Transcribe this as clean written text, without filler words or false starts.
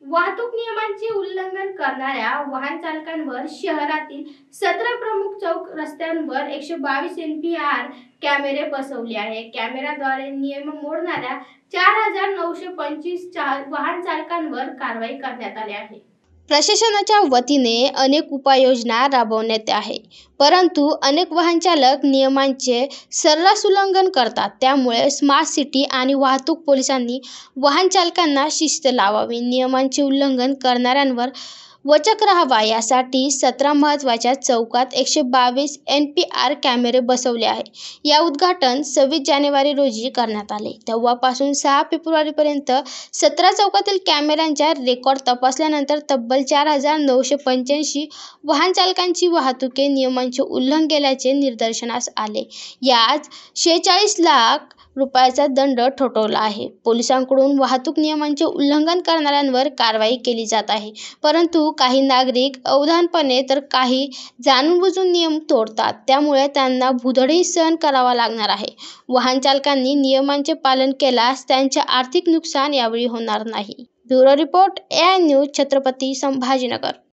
वाहतूक नियमांचे उल्लंघन करणाऱ्या वाहन चालकांवर शहरातील 17 प्रमुख चौक रस्त्यांवर 122 NPR कॅमेरे बसवले आहे. कॅमेऱ्याद्वारे नियम मोडणाऱ्या 4925 वाहन चालकांवर कारवाई करण्यात आली आहे. प्रशासनाच्या वतीने अनेक उपाययोजना राबवण्यात आहे, परंतु अनेक वाहन चालक नियमांचे सर्रास उल्लंघन करतात. त्यामुळे स्मार्ट सिटी आणि वाहतूक पोलिसांनी वाहन चालकांना शिस्त लावावी, नियमांचे उल्लंघन करणाऱ्यांवर वचक राहावा यासाठी 17 महत्त्वाच्या चौकात 122 NPR कॅमेरे बसवले आहे. या उद्घाटन 26 जानेवारी रोजी करण्यात आले. तेव्हापासून 6 फेब्रुवारीपर्यंत 17 चौकातील कॅमेऱ्यांचा रेकॉर्ड तपासल्यानंतर तब्बल 4985 वाहन चालकांची वाहतूक नियमांचे उल्लंघन केल्याचे निदर्शनास आले. यात 46 लाख रुपयांचा दंड ठोठावला आहे. पोलिसांकडून वाहतूक नियमांचे उल्लंघन करणाऱ्यांवर कारवाई केली जात आहे, परंतु काही नागरिक अवधानपणे तर काही जाणून-बुजून नियम तोडतात. त्यामुळे त्यांना भुर्दंडही सहन करावा लागणार आहे. वाहन चालकांनी नियमांचे पालन केल्यास त्यांचे आर्थिक नुकसान यावेळी होणार नाही. Bureau report, AI news, Chhatrapati Sambhajinagar.